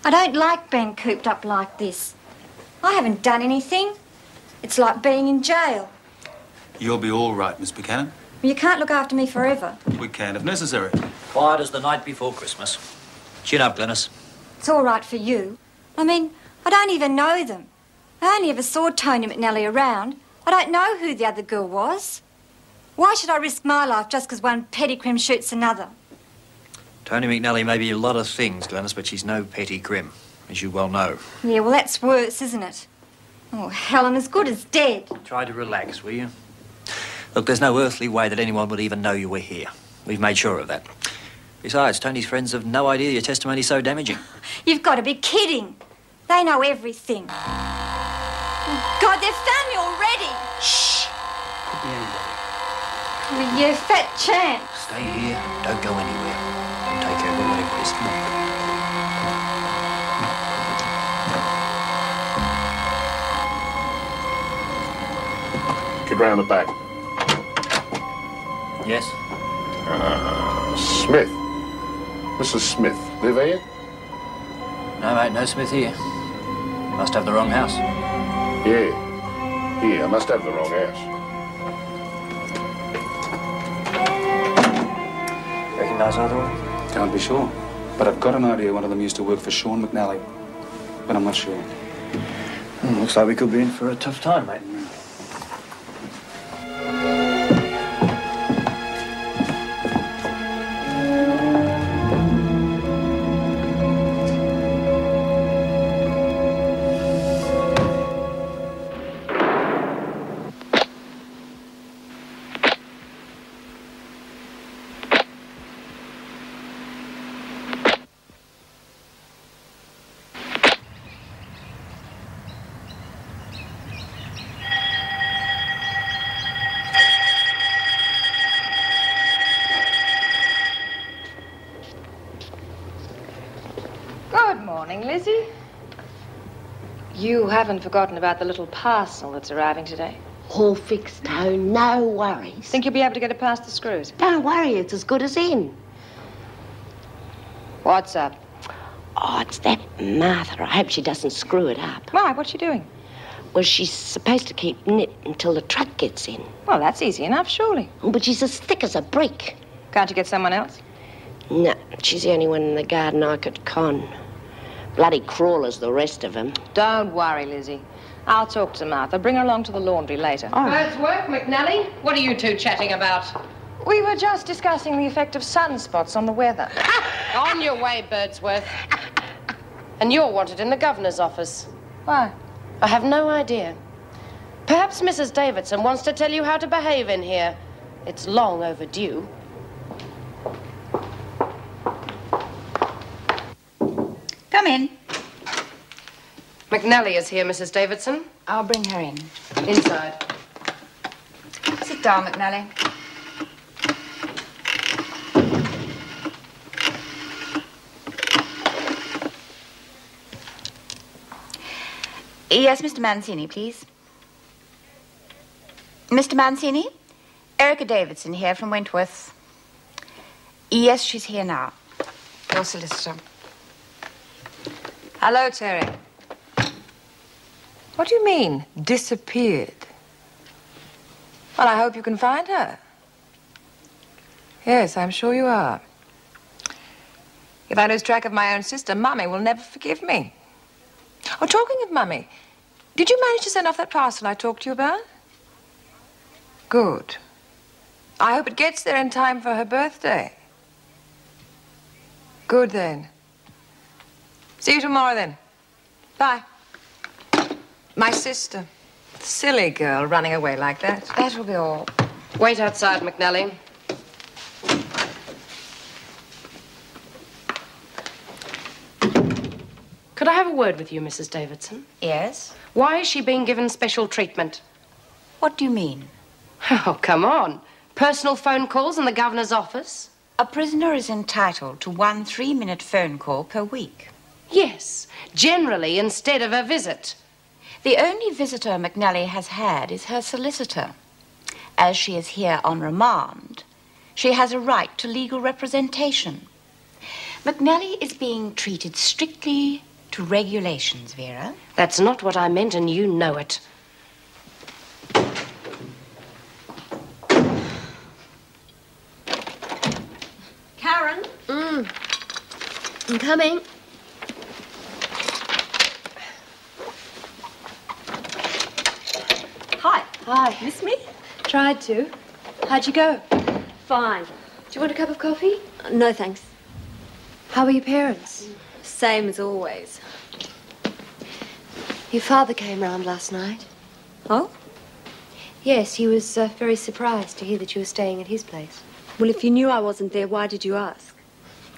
I don't like being cooped up like this. I haven't done anything. It's like being in jail. You'll be all right, Miss Buchanan. You can't look after me forever. We can if necessary. Quiet as the night before Christmas. Chin up, Glenys. It's all right for you. I mean, I don't even know them. I only ever saw Tony McNally around. I don't know who the other girl was. Why should I risk my life just because one petty crim shoots another? Tony McNally may be a lot of things, Glenys, but she's no petty crim, as you well know. Yeah, well, that's worse, isn't it? Oh, Helen, as good as dead. Try to relax, will you? Look, there's no earthly way that anyone would even know you were here. We've made sure of that. Besides, Tony's friends have no idea your testimony's so damaging. You've got to be kidding. They know everything. Oh, God, they've found me already. Shh. Could be anybody. Well, you fat champ. Stay here. Don't go anywhere. I'll take care of whatever it is. Come on. Get round the back. Yes? Smith. Mrs. Smith. Live here? No, mate, no Smith here. Must have the wrong house. Yeah. I must have the wrong house. Recognise either one? Can't be sure. But I've got an idea one of them used to work for Sean McNally. But I'm not sure. Looks like we could be in for a tough time, mate. Lizzie? You haven't forgotten about the little parcel that's arriving today? All fixed, Tone. No worries. Think you'll be able to get it past the screws? Don't worry, it's as good as in. What's up? Oh, it's that Martha. I hope she doesn't screw it up. Why? What's she doing? Well, she's supposed to keep knit until the truck gets in. Well, that's easy enough, surely. But she's as thick as a brick. Can't you get someone else? No, she's the only one in the garden I could con. Bloody crawlers, the rest of them. Don't worry, Lizzie. I'll talk to Martha. Bring her along to the laundry later. Oh. Birdsworth, McNally, what are you two chatting about? We were just discussing the effect of sunspots on the weather. On your way, Birdsworth. And you're wanted in the governor's office. Why? I have no idea. Perhaps Mrs. Davidson wants to tell you how to behave in here. It's long overdue. Come in. McNally is here, Mrs. Davidson. I'll bring her in. Inside. Sit down, McNally. Yes, Mr. Mancini, please. Mr. Mancini? Erica Davidson here from Wentworth. Yes, she's here now. Your solicitor. Hello, Terry. What do you mean, disappeared? Well, I hope you can find her. Yes, I'm sure you are. If I lose track of my own sister, Mummy will never forgive me. Oh, talking of Mummy, did you manage to send off that parcel I talked to you about? Good. I hope it gets there in time for her birthday. Good, then. See you tomorrow, then. Bye. My sister. Silly girl running away like that. That will be all. Wait outside, McNally. Could I have a word with you, Mrs. Davidson? Yes? Why is she being given special treatment? What do you mean? Oh, come on. Personal phone calls in the governor's office? A prisoner is entitled to 1 3-minute phone call per week. Yes, generally instead of a visit. The only visitor McNally has had is her solicitor. As she is here on remand, she has a right to legal representation. McNally is being treated strictly to regulations, Vera. That's not what I meant, and you know it. Karen? I'm coming. Hi. Hi. Miss me? Tried to. How'd you go? Fine. Do you want a cup of coffee? No, thanks. How were your parents? Same as always. Your father came round last night. Oh? Yes, he was very surprised to hear that you were staying at his place. Well, if you knew I wasn't there, why did you ask?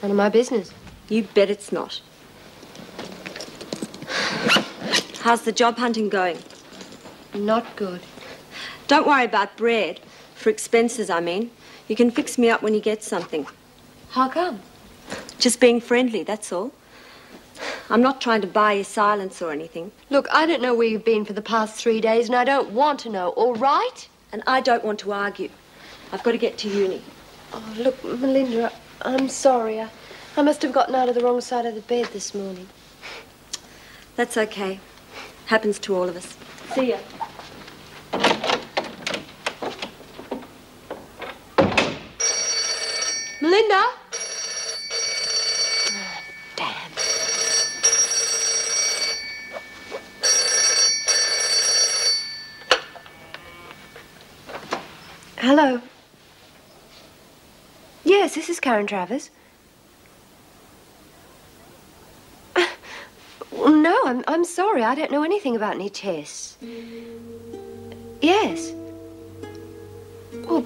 None of my business. You bet it's not. How's the job hunting going? Not good. Don't worry about bread. For expenses, I mean. You can fix me up when you get something. How come? Just being friendly, that's all. I'm not trying to buy your silence or anything. Look, I don't know where you've been for the past 3 days, and I don't want to know, all right? And I don't want to argue. I've got to get to uni. Oh, look, Melinda, I'm sorry. I must have gotten out of the wrong side of the bed this morning. That's okay. Happens to all of us. See ya. Melinda? Hello. Yes, this is Karen Travers. No, I'm sorry. I don't know anything about any tests. Yes. Well,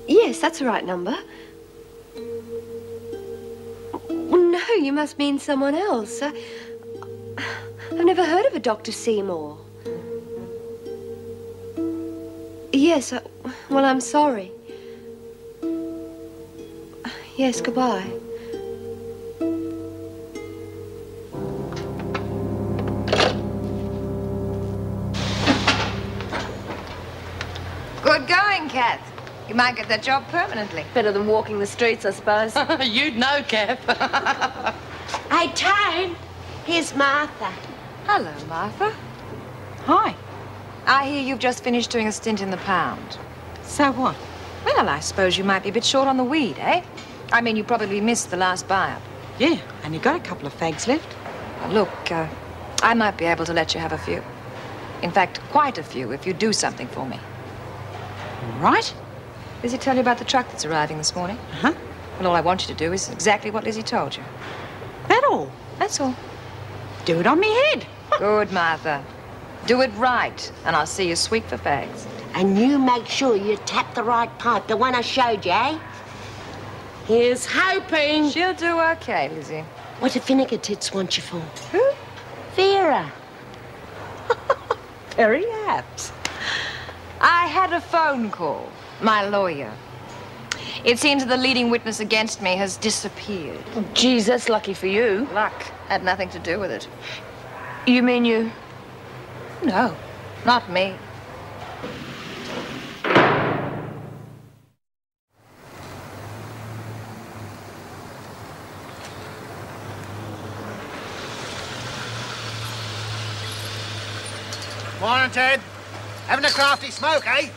yes, that's the right number. Well, no, you must mean someone else. I've never heard of a Dr. Seymour. Yes, well, I'm sorry. Yes, goodbye. Good going, Kath. You might get that job permanently. Better than walking the streets, I suppose. You'd know, Kath. Hey, Tone, here's Martha. Hello, Martha. Hi. I hear you've just finished doing a stint in the pound. So what? Well, I suppose you might be a bit short on the weed, eh? I mean, you probably missed the last buy-up. Yeah, and you got a couple of fags left. Look, I might be able to let you have a few. In fact, quite a few, if you do something for me. Right. Lizzie tell you about the truck that's arriving this morning? Uh-huh. Well, all I want you to do is exactly what Lizzie told you. That all? That's all. Do it on me head. Good, Martha. Do it right, and I'll see you sweet for fags. And you make sure you tap the right pipe, the one I showed you, eh? Here's hoping. She'll do okay, Lizzie. What do Vinegar Tits want you for? Who? Vera. Very apt. I had a phone call. My lawyer. It seems that the leading witness against me has disappeared. Oh, geez, that's lucky for you. Luck had nothing to do with it. You mean you... No, not me. Morning, Ted. Having a crafty smoke, eh?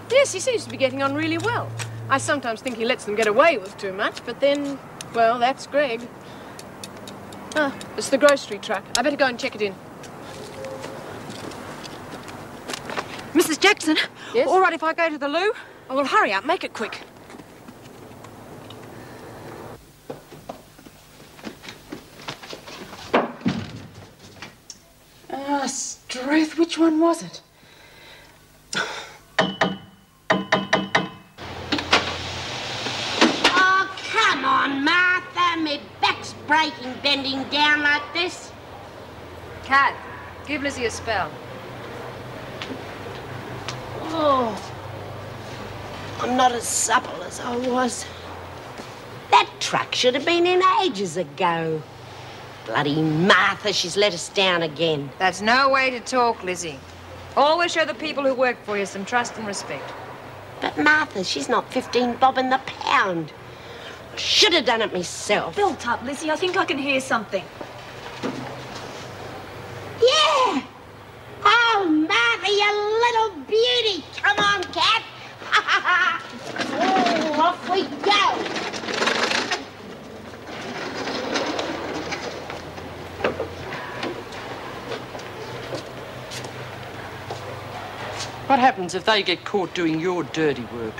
Yes, he seems to be getting on really well. I sometimes think he lets them get away with too much, but then, well, that's Greg. Ah, it's the grocery truck. I better go and check it in. Mrs. Jackson? Yes? All right if I go to the loo? Oh, well, hurry up. Make it quick. Ah, Struth, which one was it? Oh, come on, Martha. My back's breaking bending down like this. Kat, give Lizzie a spell. Oh, I'm not as supple as I was. That truck should have been in ages ago. Bloody Martha, she's let us down again. That's no way to talk, Lizzie. Always show the people who work for you some trust and respect. But Martha, she's not 15 bob in the pound. I should have done it myself. Built up, Lizzie. I think I can hear something. Yeah! Oh, Martha, you little beauty! Come on, cat! Oh, off we go! What happens if they get caught doing your dirty work?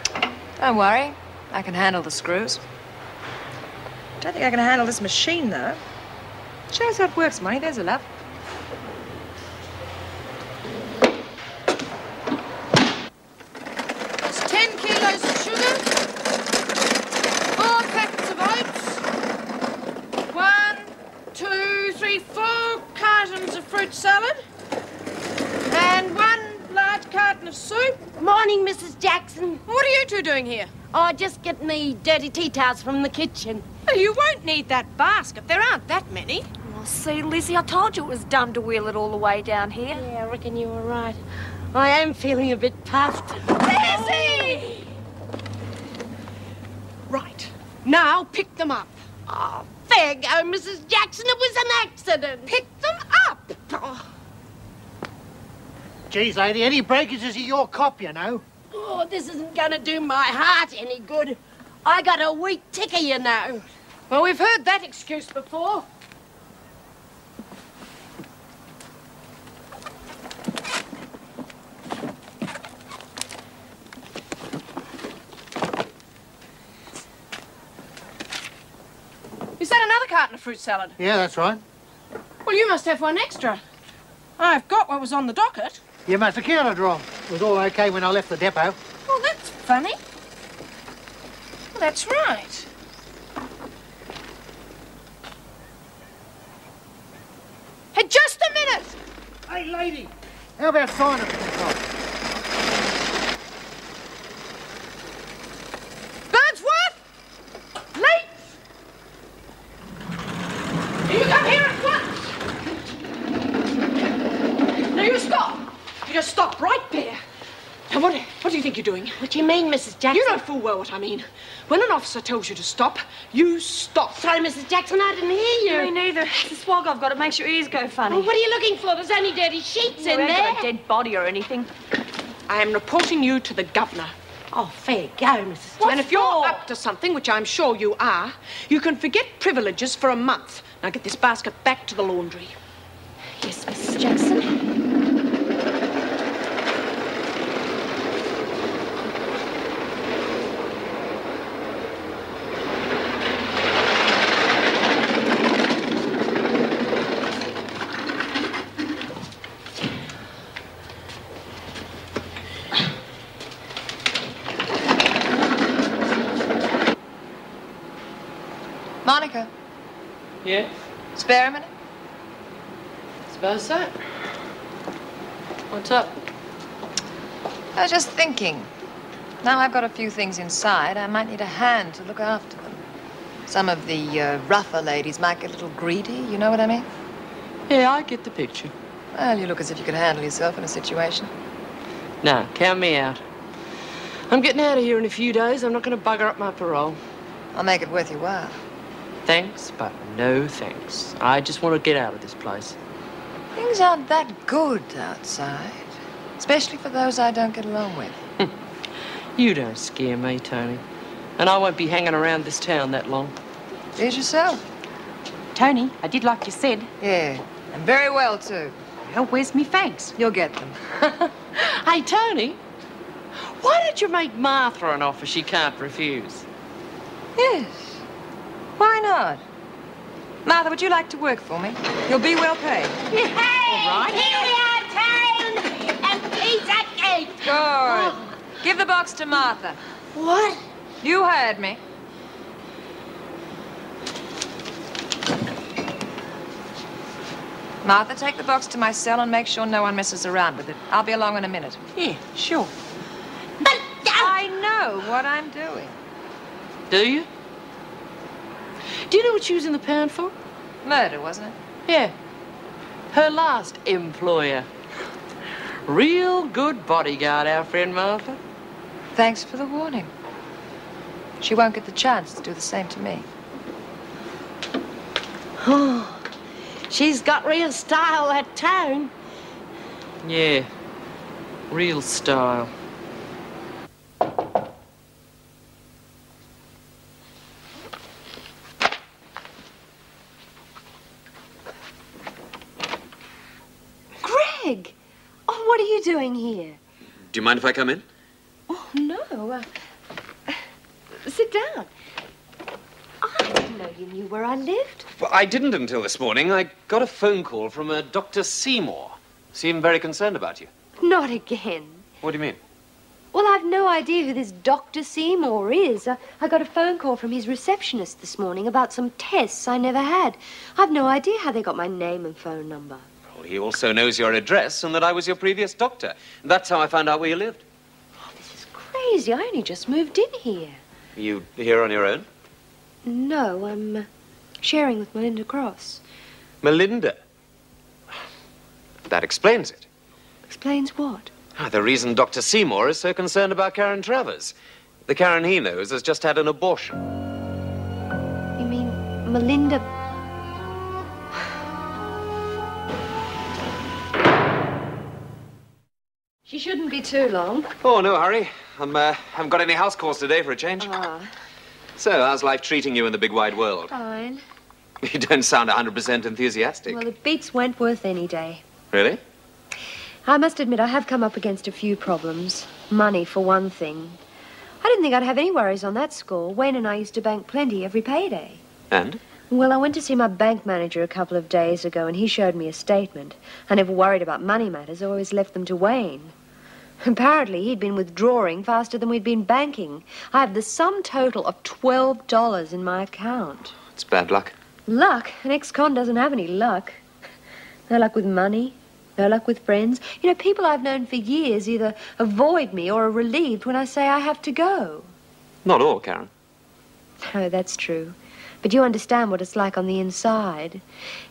Don't worry. I can handle the screws. Don't think I can handle this machine, though. Show us how it works, Money. There's a love. It's 10 kilos of sugar, 4 packets of oats, 1, 2, 3, 4 cartons of fruit salad, and 1 large carton of soup. Morning, Mrs. Jackson. What are you two doing here? Oh, just getting the dirty tea towels from the kitchen. Well, you won't need that basket. There aren't that many. Oh, see, Lizzie, I told you it was dumb to wheel it all the way down here. Yeah, I reckon you were right. I am feeling a bit puffed. Lizzie! Right. Now pick them up. Oh, fair go, Mrs. Jackson. It was an accident. Pick them up. Oh. Geez, lady, any breakages are your cop, you know. Oh, this isn't going to do my heart any good. I got a weak ticker, you know. Well, we've heard that excuse before. Is that another carton of fruit salad? Yeah, that's right. Well, you must have one extra. I've got what was on the docket. You must have counted wrong. It was all okay when I left the depot. Well, that's funny. Well, that's right. Hey, just a minute! Hey, lady, how about signing for this off? Birdsworth! Late! You come here at once! Now you stop! You just stop right there. Now, what do you think you're doing? What do you mean, Mrs. Jackson? You know full well what I mean. When an officer tells you to stop, you stop. Sorry, Mrs. Jackson, I didn't hear you. Me neither. It's the swag I've got. It makes your ears go funny. Well, what are you looking for? There's only dirty sheets in ain't there. got a dead body or anything. I am reporting you to the governor. Oh, fair go, Mrs. Jackson. And if you're up to something, which I'm sure you are, you can forget privileges for a month. Now get this basket back to the laundry. Yes, Mrs. Jackson. Monica, Yeah? spare a minute? Suppose so. What's up? I was just thinking. Now I've got a few things inside, I might need a hand to look after them. Some of the rougher ladies might get a little greedy, you know what I mean? Yeah, I get the picture. Well, you look as if you could handle yourself in a situation. No, count me out. I'm getting out of here in a few days. I'm not going to bugger up my parole. I'll make it worth your while. Thanks, but no thanks. I just want to get out of this place. Things aren't that good outside, especially for those I don't get along with. You don't scare me, Tony. And I won't be hanging around this town that long. Please yourself. Tony, I did like you said. Yeah, and very well, too. Well, where's me fags? You'll get them. Hey, Tony, why don't you make Martha an offer she can't refuse? Yes. Why not? Martha, would you like to work for me? You'll be well paid. Hey, All right. Here we are, town, and pizza cake. Good. Oh. Give the box to Martha. What? You heard me. Martha, take the box to my cell and make sure no one messes around with it. I'll be along in a minute. Yeah, sure. But I know what I'm doing. Do you? Do you know what she was in the pound for? Murder, wasn't it? Yeah. Her last employer. Real good bodyguard, our friend Martha. Thanks for the warning. She won't get the chance to do the same to me. Oh, she's got real style, that Tone. Yeah, real style. Greg! Oh, what are you doing here? Do you mind if I come in? Oh, no. Sit down. I didn't know you knew where I lived. Well, I didn't until this morning. I got a phone call from a Dr. Seymour. Seemed very concerned about you. Not again. What do you mean? Well, I've no idea who this Dr. Seymour is. I got a phone call from his receptionist this morning about some tests I never had. I've no idea how they got my name and phone number. Well, he also knows your address and that I was your previous doctor. That's how I found out where you lived. Crazy, I only just moved in here. Are you here on your own? No, I'm sharing with Melinda Cross. Melinda? That explains it. Explains what? The reason Dr. Seymour is so concerned about Karen Travers. The Karen he knows has just had an abortion. You mean Melinda... She shouldn't be too long. Oh, no hurry. Haven't got any house calls today for a change. Ah, So, how's life treating you in the big wide world? fine. You don't sound 100% enthusiastic. Well, it beats Wentworth any day. Really? I must admit I have come up against a few problems. Money, for one thing. I didn't think I'd have any worries on that score. Wayne and I used to bank plenty every payday. And? Well, I went to see my bank manager a couple of days ago, and he showed me a statement. I never worried about money matters. I always left them to Wayne. Apparently, he'd been withdrawing faster than we'd been banking. I have the sum total of $12 in my account. It's bad luck. Luck? An ex-con doesn't have any luck. No luck with money. No luck with friends. You know, people I've known for years either avoid me or are relieved when I say I have to go. Not all, Karen. No, that's true. But you understand what it's like on the inside.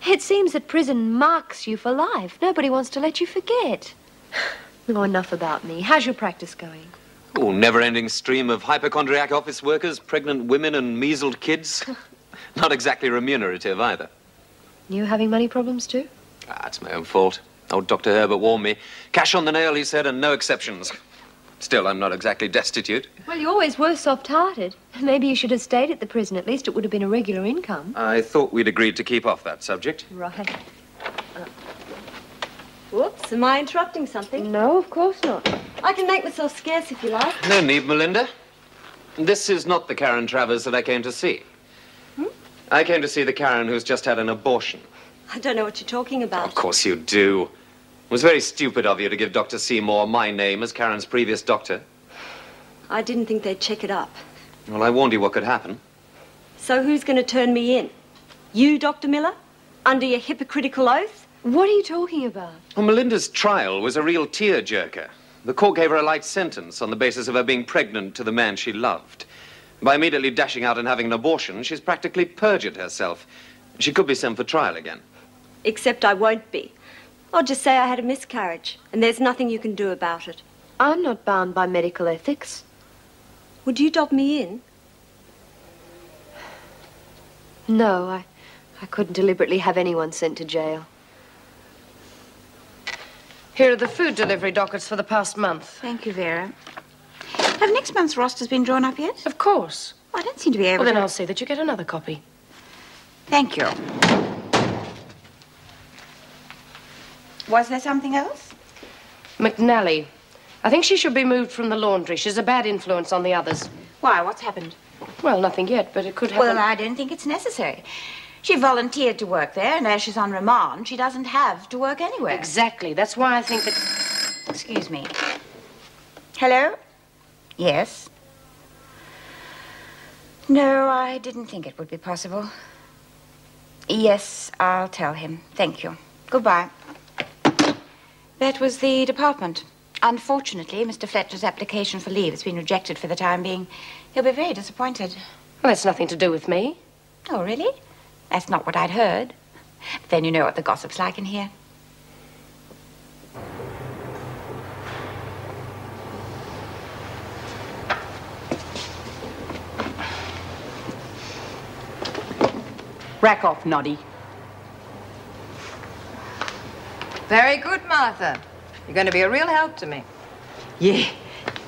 It seems that prison marks you for life. Nobody wants to let you forget. Oh, enough about me. How's your practice going? Oh, never-ending stream of hypochondriac office workers, pregnant women and measled kids. Not exactly remunerative either. You having money problems too? It's my own fault. Old Dr. Herbert warned me. Cash on the nail, he said, and no exceptions. Still, I'm not exactly destitute. Well, you always were soft-hearted. Maybe you should have stayed at the prison. At least it would have been a regular income. I thought we'd agreed to keep off that subject. Right. Whoops, am I interrupting something? No, of course not. I can make myself scarce if you like. No need, Melinda. This is not the Karen Travers that I came to see. I came to see the Karen who's just had an abortion. I don't know what you're talking about. Of course you do. It was very stupid of you to give Dr. Seymour my name as Karen's previous doctor. I didn't think they'd check it up. Well, I warned you what could happen. So who's going to turn me in? You, Dr. Miller? Under your hypocritical oath? What are you talking about? Well, Melinda's trial was a real tear-jerker. The court gave her a light sentence on the basis of her being pregnant to the man she loved. By immediately dashing out and having an abortion, she's practically perjured herself. She could be sent for trial again. Except I won't be. I'll just say I had a miscarriage, and there's nothing you can do about it. I'm not bound by medical ethics. Would you dob me in? No, I couldn't deliberately have anyone sent to jail. Here are the food delivery dockets for the past month. Thank you, Vera. Have next month's rosters been drawn up yet? Of course. I don't seem to be able Well, to... then I'll see that you get another copy. Thank you. Was there something else? McNally. I think she should be moved from the laundry. She's a bad influence on the others. Why? What's happened? Well, nothing yet, but it could happen. Well, I don't think it's necessary. She volunteered to work there, and as she's on remand, she doesn't have to work anywhere. Exactly. That's why I think that... Excuse me. Hello? Yes? No, I didn't think it would be possible. Yes, I'll tell him. Thank you. Goodbye. That was the department. Unfortunately, Mr. Fletcher's application for leave has been rejected for the time being. He'll be very disappointed. Well, that's nothing to do with me. Oh, really? That's not what I'd heard. But then you know what the gossip's like in here. Crack off, Noddy. Very good, Martha. You're going to be a real help to me. Yeah,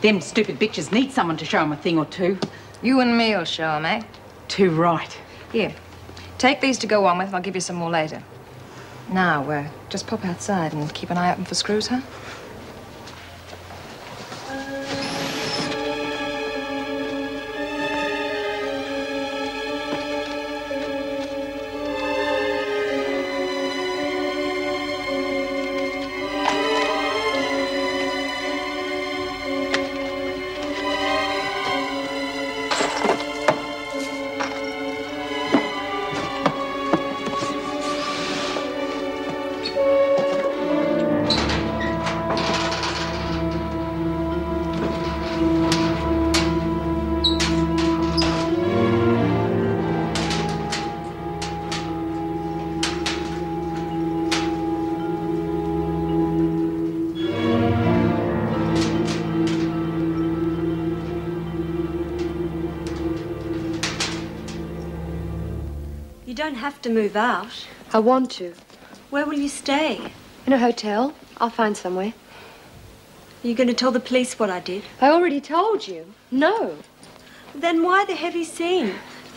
them stupid bitches need someone to show them a thing or two. You and me'll show them, eh? Too right. Here, take these to go on with, and I'll give you some more later. Now, just pop outside and keep an eye open for screws, huh? You don't have to move out. I want to. Where will you stay? In a hotel. I'll find somewhere. Are you going to tell the police what I did? I already told you. No. Then why the heavy scene?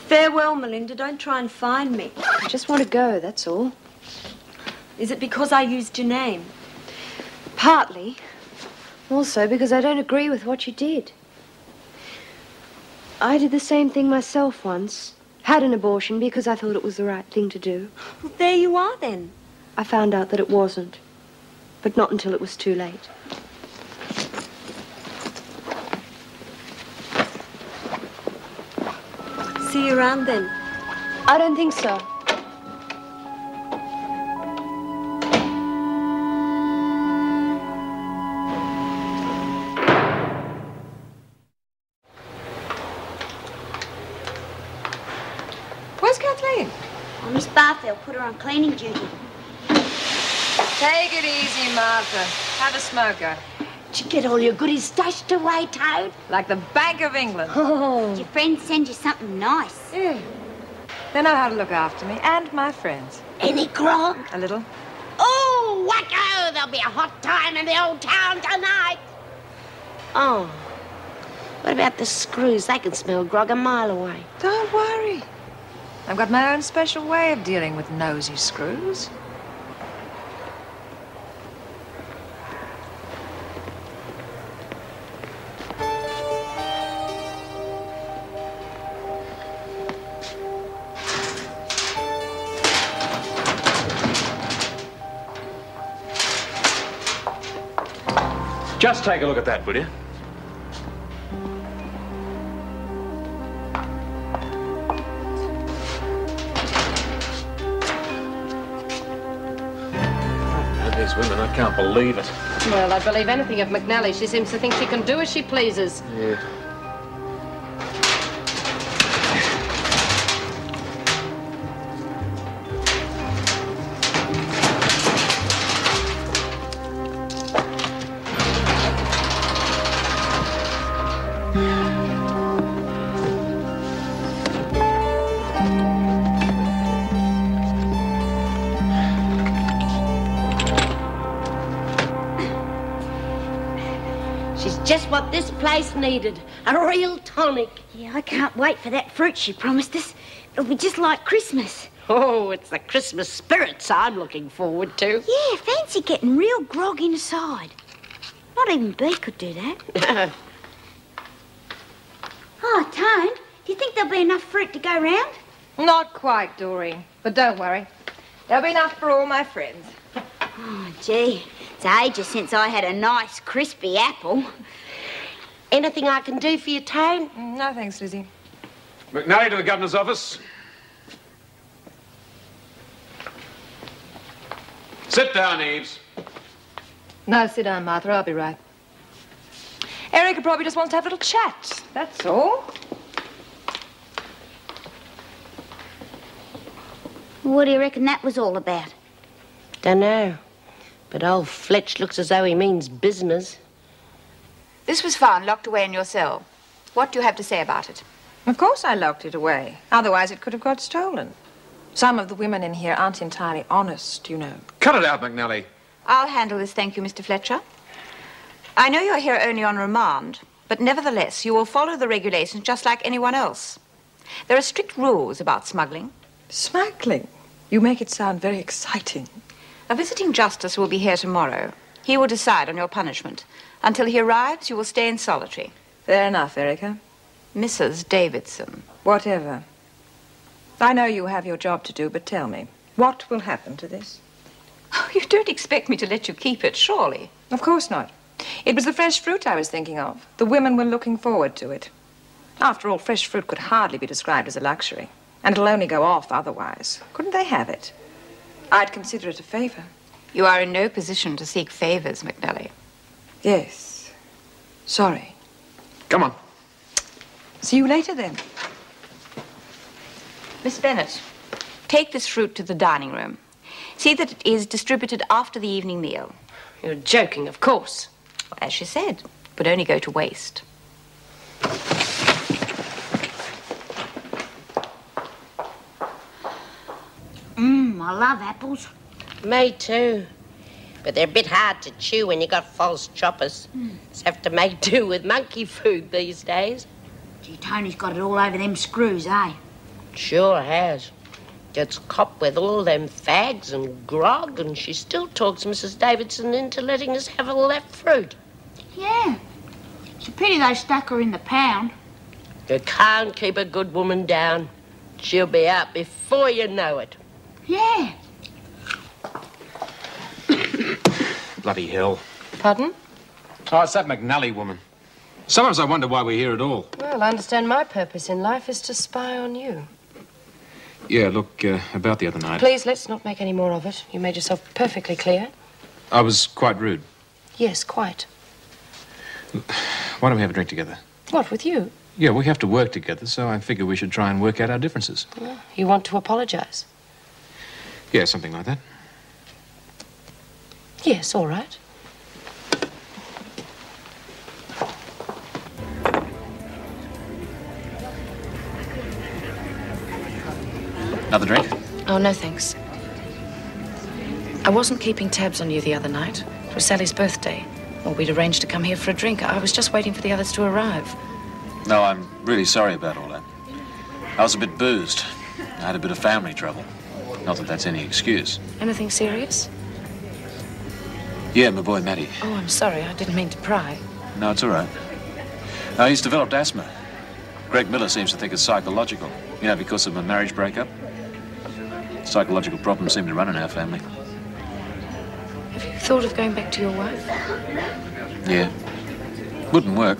Farewell, Melinda. Don't try and find me. I just want to go, that's all. Is it because I used your name? Partly. Also because I don't agree with what you did. I did the same thing myself once. Had an abortion because I thought it was the right thing to do. Well, there you are, then. I found out that it wasn't. But not until it was too late. See you around, then. I don't think so. Where's Kathleen? Oh, Miss Barfield put her on cleaning duty. Take it easy, Martha. Have a smoker. Did you get all your goodies stashed away, Toad? Like the Bank of England. Oh. Did your friends send you something nice? Yeah. They know how to look after me and my friends. Any grog? A little. Oh, wacko! There'll be a hot time in the old town tonight. Oh. What about the screws? They can smell grog a mile away. Don't worry. I've got my own special way of dealing with nosy screws. Just take a look at that, will you? These women, I can't believe it. Well, I'd believe anything of McNally. She seems to think she can do as she pleases. Yeah. Just what this place needed. A real tonic. Yeah, I can't wait for that fruit she promised us. It'll be just like Christmas. Oh, it's the Christmas spirits I'm looking forward to. Yeah, fancy getting real grog inside. Not even B could do that. Oh, Tone, do you think there'll be enough fruit to go round? Not quite, Doreen. But don't worry. There'll be enough for all my friends. Oh, gee. It's ages since I had a nice, crispy apple. Anything I can do for you, Tone? No, thanks, Lizzie. McNally to the governor's office. Sit down, Eves. No, sit down, Martha. I'll be right. Erica probably just wants to have a little chat. That's all. What do you reckon that was all about? Dunno. But old Fletch looks as though he means business. This was found locked away in your cell. What do you have to say about it? Of course I locked it away. Otherwise it could have got stolen. Some of the women in here aren't entirely honest, you know. Cut it out, McNally. I'll handle this, thank you, Mr. Fletcher. I know you're here only on remand, but nevertheless, you will follow the regulations just like anyone else. There are strict rules about smuggling. Smuggling? You make it sound very exciting. A visiting justice will be here tomorrow. He will decide on your punishment. Until he arrives, you will stay in solitary. Fair enough, Erica. Mrs. Davidson. Whatever. I know you have your job to do, but tell me, what will happen to this? Oh, you don't expect me to let you keep it, surely? Of course not. It was the fresh fruit I was thinking of. The women were looking forward to it. After all, fresh fruit could hardly be described as a luxury. And it'll only go off otherwise. Couldn't they have it? I'd consider it a favor. You are in no position to seek favors, McNally. Yes. Sorry. Come on. See you later, then. Miss Bennett, take this fruit to the dining room. See that it is distributed after the evening meal. You're joking, of course. As she said, would only go to waste. I love apples. Me too. But they're a bit hard to chew when you got false choppers. Just have to make do with monkey food these days. Gee, Tony's got it all over them screws, eh? Sure has. Gets copped with all them fags and grog, and she still talks Mrs. Davidson into letting us have all that fruit. Yeah. It's a pity they stuck her in the pound. You can't keep a good woman down. She'll be out before you know it. Yeah. Bloody hell. Pardon? Oh, it's that McNally woman. Sometimes I wonder why we're here at all. Well, I understand my purpose in life is to spy on you. Yeah, look, about the other night. Please, let's not make any more of it. You made yourself perfectly clear. I was quite rude. Yes, quite. Why don't we have a drink together? What, with you? Yeah, we have to work together, so I figure we should try and work out our differences. Well, you want to apologize? Yeah, something like that. Yes, all right. Another drink? Oh, no, thanks. I wasn't keeping tabs on you the other night. It was Sally's birthday. Well, we'd arranged to come here for a drink. I was just waiting for the others to arrive. No, I'm really sorry about all that. I was a bit boozed. I had a bit of family trouble. Not that that's any excuse. Anything serious? Yeah, my boy Matty. Oh, I'm sorry. I didn't mean to pry. No, it's all right. He's developed asthma. Greg Miller seems to think it's psychological. You know, because of my marriage breakup. Psychological problems seem to run in our family. Have you thought of going back to your wife? Yeah. Wouldn't work.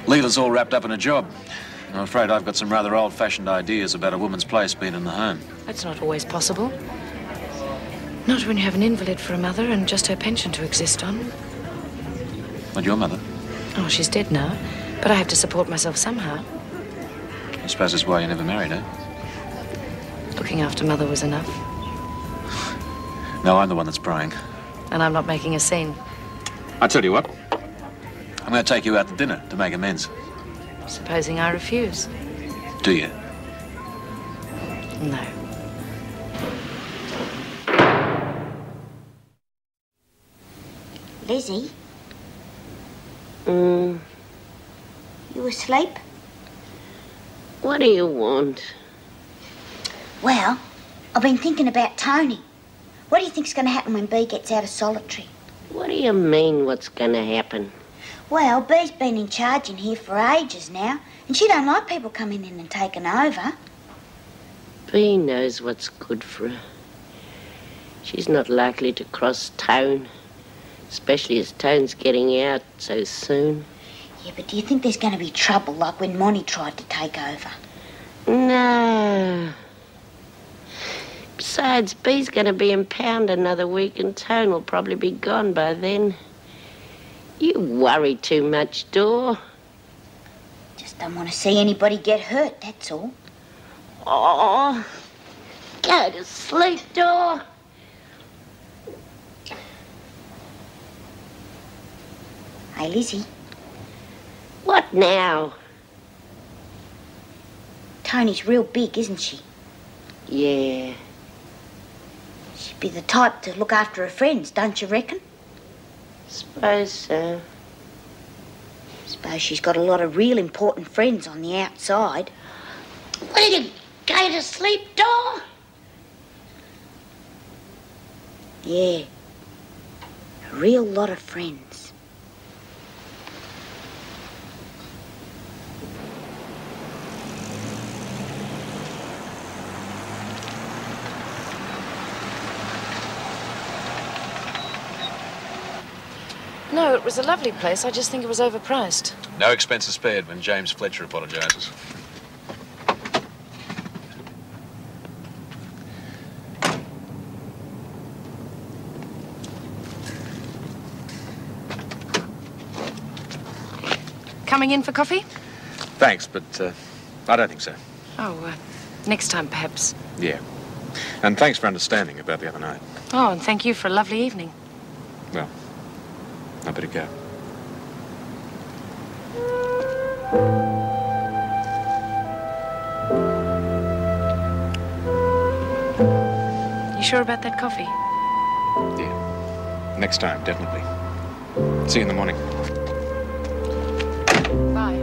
Leela's all wrapped up in a job. I'm afraid I've got some rather old-fashioned ideas about a woman's place being in the home. That's not always possible. Not when you have an invalid for a mother and just her pension to exist on. What, your mother? Oh, she's dead now. But I have to support myself somehow. I suppose that's why you never married, eh? Looking after Mother was enough. No, I'm the one that's prying. And I'm not making a scene. I tell you what. I'm going to take you out to dinner to make amends. Supposing I refuse? Do you? No. Lizzie? You asleep? What do you want? Well, I've been thinking about Tony. What do you think's going to happen when Bea gets out of solitary? What do you mean, what's going to happen? Well, Bea's been in charge in here for ages now, and she don't like people coming in and taking over. Bea knows what's good for her. She's not likely to cross town, especially as town's getting out so soon. Yeah, but do you think there's going to be trouble like when Monty tried to take over? No. Besides, Bea's going to be in pound another week and Tone will probably be gone by then. You worry too much, Dor. Just don't want to see anybody get hurt, that's all. Oh, go to sleep, Dor. Hey, Lizzie. What now? Tony's real big, isn't she? Yeah. She'd be the type to look after her friends, don't you reckon? Suppose so. Suppose she's got a lot of real important friends on the outside. Will you go to sleep, Dor? Yeah. A real lot of friends. No, it was a lovely place. I just think it was overpriced. No expenses spared when James Fletcher apologises. Coming in for coffee? Thanks, but I don't think so. Oh, next time, perhaps. Yeah. And thanks for understanding about the other night. Oh, and thank you for a lovely evening. Well, I better go. You sure about that coffee? Yeah. Next time, definitely. See you in the morning. Bye.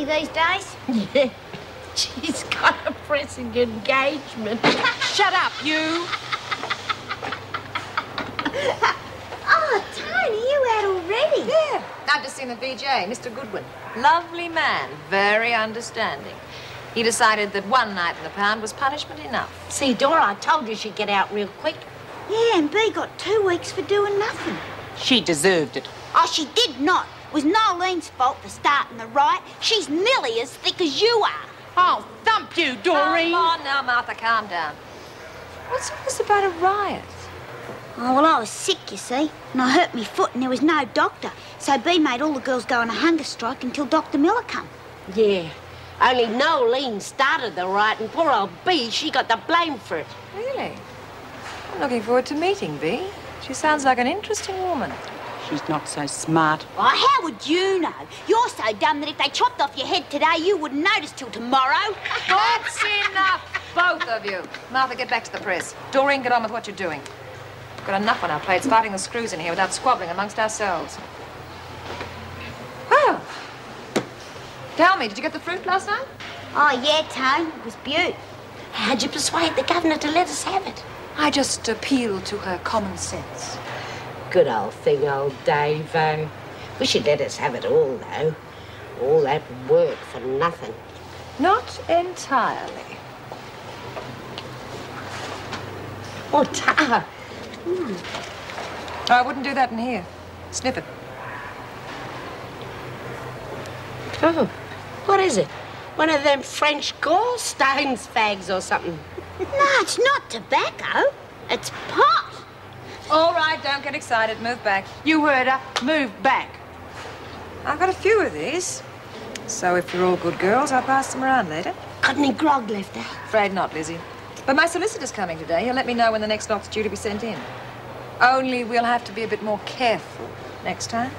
These days? Yeah. She's got a pressing engagement. Shut up, you! Oh, Tony, you out already? Yeah. I've just seen the VJ, Mr. Goodwin. Lovely man, very understanding. He decided that one night in the pound was punishment enough. See, Dora, I told you she'd get out real quick. Yeah, and B got 2 weeks for doing nothing. She deserved it. Oh, she did not. It was Nolene's fault for starting the riot. She's nearly as thick as you are. I'll thump you, Doreen. Come on now, Martha, calm down. What's all this about a riot? Oh, well, I was sick, you see, and I hurt me foot and there was no doctor. So B made all the girls go on a hunger strike until Dr. Miller come. Yeah, only Nolene started the riot and poor old B, she got the blame for it. Really? I'm looking forward to meeting B. She sounds like an interesting woman. She's not so smart. Oh, how would you know? You're so dumb that if they chopped off your head today, you wouldn't notice till tomorrow. That's enough, both of you. Martha, get back to the press. Doreen, get on with what you're doing. We've got enough on our plates fighting the screws in here without squabbling amongst ourselves. Oh. Tell me, did you get the fruit last night? Oh, yeah, Tone. It was beaut. How'd you persuade the governor to let us have it? I just appealed to her common sense. Good old thing, old Dave-o. Wish you'd let us have it all, though. All that work for nothing. Not entirely. Oh, Tara. I wouldn't do that in here. Sniff it. Oh, what is it? One of them French gallstones fags or something? No, it's not tobacco. It's pot. All right, don't get excited. Move back. You heard her. Move back. I've got a few of these. So if you're all good girls, I'll pass them around later. Got any grog left, eh? Afraid not, Lizzie. But my solicitor's coming today. He'll let me know when the next lot's due to be sent in. Only we'll have to be a bit more careful next time.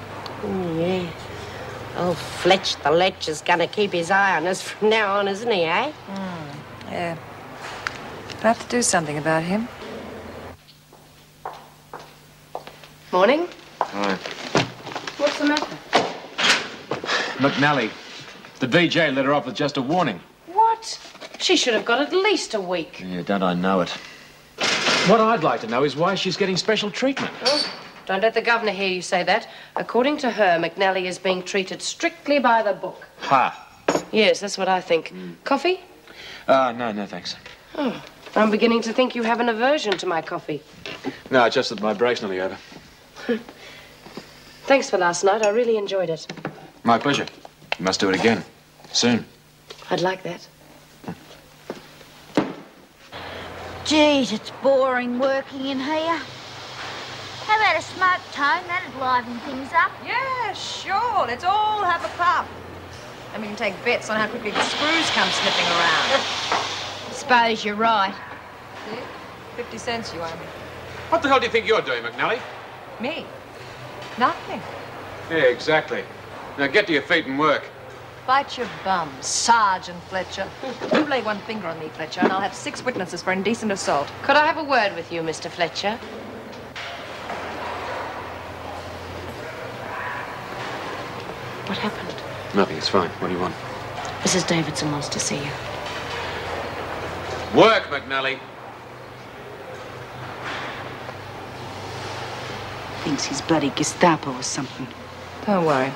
Oh, yeah. Old Fletch the Lech is going to keep his eye on us from now on, isn't he, eh? Yeah. I'll have to do something about him. Morning. Hi. What's the matter? McNally. The VJ let her off with just a warning. What? She should have got at least a week. Yeah, don't I know it. What I'd like to know is why she's getting special treatment. Oh, don't let the governor hear you say that. According to her, McNally is being treated strictly by the book. Ha. Yes, that's what I think. Coffee? No, thanks. Oh, I'm beginning to think you have an aversion to my coffee. No, just that my break's nearly over. Thanks for last night. I really enjoyed it. My pleasure. You must do it again. Soon. I'd like that. Geez, it's boring working in here. How about a smoke, Tone? That'd liven things up. Yeah, sure. Let's all have a puff. And we can take bets on how quickly the screws come sniffing around. Suppose you're right. See? 50 cents you owe me. What the hell do you think you're doing, McNally? Me? Nothing. Yeah, exactly. Now get to your feet and work. Bite your bum, Sergeant Fletcher. You lay one finger on me, Fletcher, and I'll have 6 witnesses for indecent assault. Could I have a word with you, Mr. Fletcher? What happened? Nothing, it's fine. What do you want? Mrs. Davidson wants to see you. Work, McNally. Thinks he's bloody Gestapo or something. Don't worry.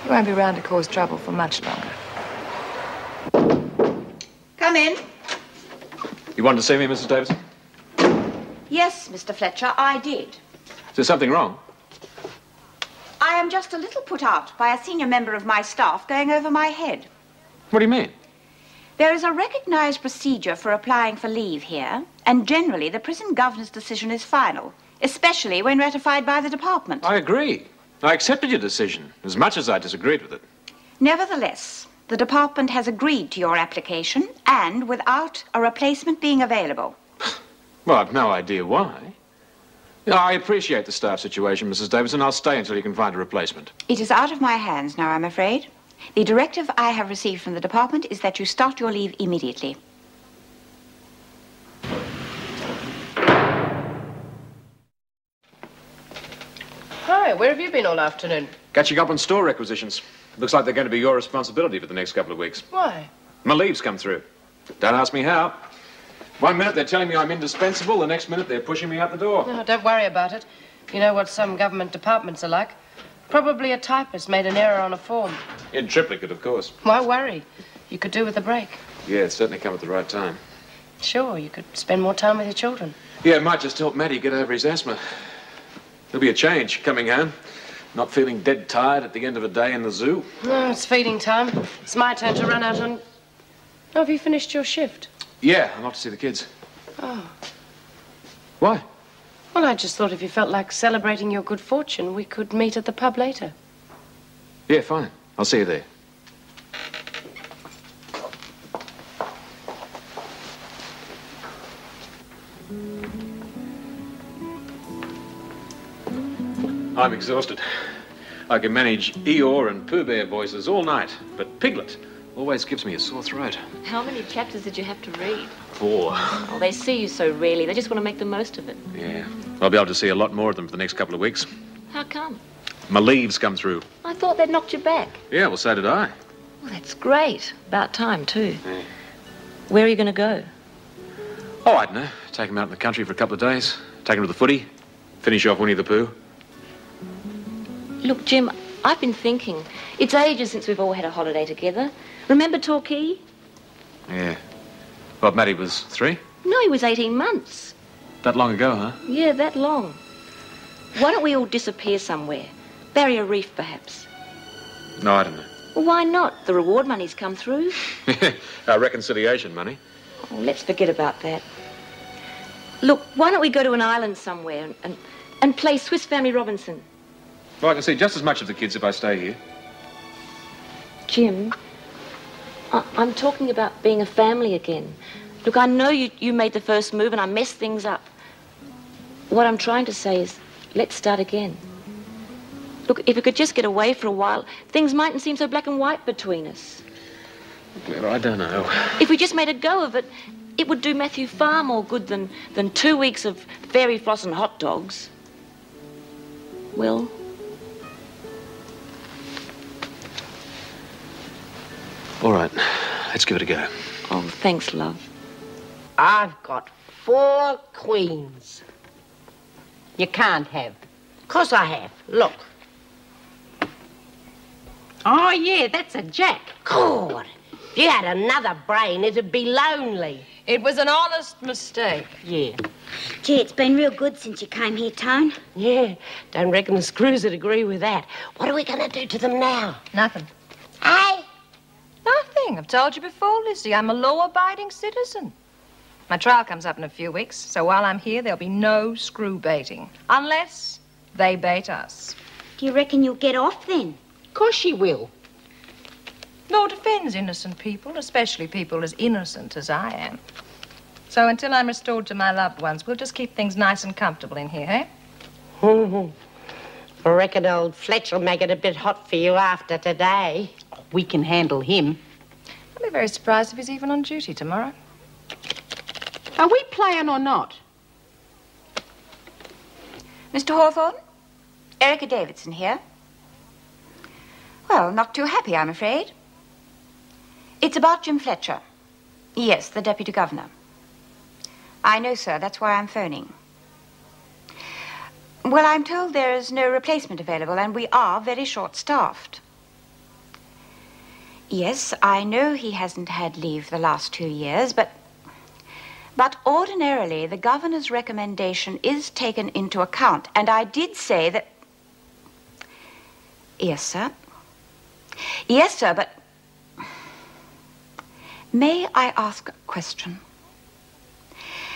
You won't be around to cause trouble for much longer. Come in. You wanted to see me, Mrs. Davidson? Yes, Mr. Fletcher, I did. Is there something wrong? I am just a little put out by a senior member of my staff going over my head. What do you mean? There is a recognized procedure for applying for leave here, and generally the prison governor's decision is final, especially when ratified by the department. I agree. I accepted your decision, as much as I disagreed with it. Nevertheless, the department has agreed to your application, and without a replacement being available. Well, I've no idea why. I appreciate the staff situation, Mrs. Davidson. I'll stay until you can find a replacement. It is out of my hands now, I'm afraid. The directive I have received from the department is that you start your leave immediately. Hi, where have you been all afternoon? Catching up on store requisitions. Looks like they're going to be your responsibility for the next couple of weeks. Why? My leave's come through. Don't ask me how. One minute they're telling me I'm indispensable, the next minute they're pushing me out the door. No, don't worry about it. You know what some government departments are like. Probably a typist made an error on a form. In triplicate, of course. Why worry? You could do with a break. Yeah, it's certainly come at the right time. Sure, you could spend more time with your children. Yeah, it might just help Matty get over his asthma. There'll be a change coming home. Not feeling dead tired at the end of a day in the zoo. No, it's feeding time. It's my turn to run out on... Oh, have you finished your shift? Yeah, I'm off to see the kids. Oh. Why? Well, I just thought if you felt like celebrating your good fortune, we could meet at the pub later. Yeah, fine. I'll see you there. I'm exhausted. I can manage Eeyore and Pooh Bear voices all night, but Piglet always gives me a sore throat. How many chapters did you have to read? 4. Oh, they see you so rarely. They just want to make the most of it. Yeah. I'll be able to see a lot more of them for the next couple of weeks. How come? My leave's come through. I thought they'd knocked you back. Yeah, well, so did I. Well, that's great. About time, too. Yeah. Where are you going to go? Oh, I don't know. Take them out in the country for a couple of days. Take them to the footy. Finish off Winnie the Pooh. Look, Jim, I've been thinking. It's ages since we've all had a holiday together. Remember Torquay? Yeah. What, Matty was 3? No, he was 18 months. That long ago, huh? Yeah, that long. Why don't we all disappear somewhere? Barrier Reef, perhaps. No, I don't know. Well, why not? The reward money's come through. Our reconciliation money. Oh, let's forget about that. Look, why don't we go to an island somewhere and play Swiss Family Robinson? Well, I can see just as much of the kids if I stay here. Jim, I'm talking about being a family again. Look, I know you made the first move and I messed things up. What I'm trying to say is, let's start again. Look, if we could just get away for a while, things mightn't seem so black and white between us. Well, I don't know. If we just made a go of it, it would do Matthew far more good than 2 weeks of fairy floss and hot dogs. Will? All right, let's give it a go. Oh, thanks, love. I've got 4 queens. You can't have. 'Course I have. Look. Oh, yeah, that's a jack. God, if you had another brain, it'd be lonely. It was an honest mistake. Yeah. Gee, it's been real good since you came here, Tone. Yeah, don't reckon the screws would agree with that. What are we going to do to them now? Nothing. Hey? Nothing. I've told you before, Lizzie. I'm a law-abiding citizen. My trial comes up in a few weeks, so while I'm here, there'll be no screw baiting. Unless they bait us. Do you reckon you'll get off then? Of course she will. Law defends innocent people, especially people as innocent as I am. So until I'm restored to my loved ones, we'll just keep things nice and comfortable in here, eh? I reckon old Fletcher'll make it a bit hot for you after today. We can handle him. I'll be very surprised if he's even on duty tomorrow. Are we playing or not? Mr. Hawthorne? Erica Davidson here. Well, not too happy, I'm afraid. It's about Jim Fletcher. Yes, the Deputy Governor. I know, sir. That's why I'm phoning. Well, I'm told there is no replacement available, and we are very short-staffed. Yes, I know he hasn't had leave the last 2 years, but ordinarily the Governor's recommendation is taken into account, and I did say that... Yes, sir. Yes, sir, but... May I ask a question?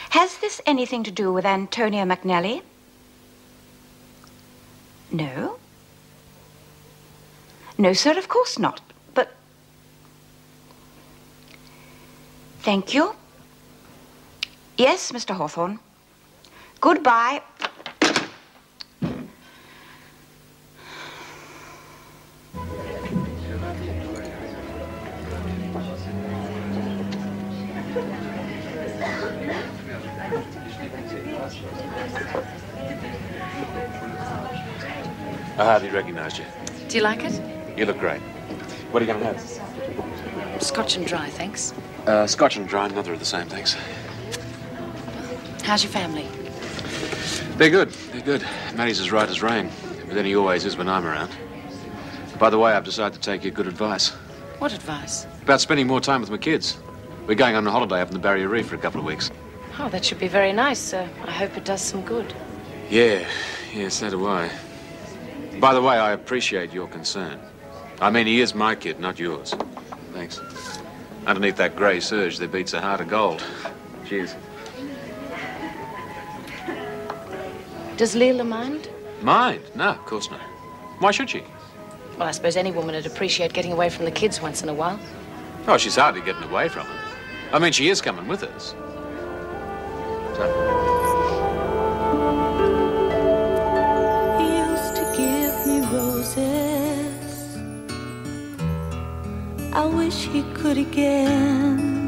Has this anything to do with Antonia McNally? No? No, sir, of course not. But... Thank you. Yes, Mr. Hawthorne. Goodbye. I hardly recognized you. Do you like it? You look great. What are you going to have? Scotch and dry, thanks. Scotch and dry, another of the same, thanks. How's your family? They're good. They're good. Maddie's as right as rain. But then he always is when I'm around. By the way, I've decided to take your good advice. What advice? About spending more time with my kids. We're going on a holiday up in the Barrier Reef for a couple of weeks. Oh, that should be very nice. I hope it does some good. Yeah, so do I. By the way, I appreciate your concern. I mean, he is my kid, not yours. Thanks. Underneath that grey serge, there beats a heart of gold. Cheers. Does Leela mind? Mind? No, of course not. Why should she? Well, I suppose any woman would appreciate getting away from the kids once in a while. Oh, she's hardly getting away from them. I mean, she is coming with us. He used to give me roses. I wish he could again.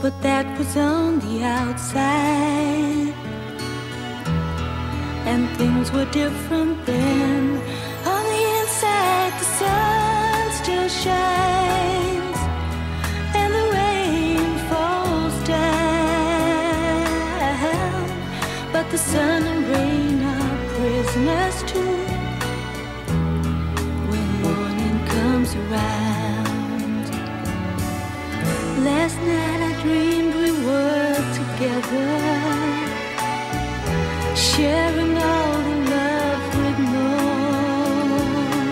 But that was on the outside, and things were different then. On the inside, the sun still shines, and the rain falls down. But the sun and rain are prisoners too when morning comes around. Last night I dreamed we were together, sharing all the love we'd known,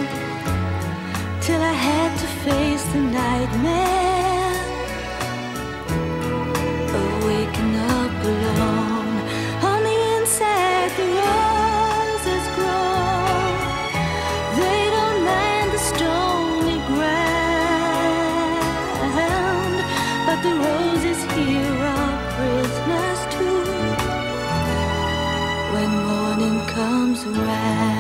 till I had to face the nightmare of waking up alone. On the inside the roses grow, they don't mind the stony ground, but the roses here are prisoners too when morning comes around.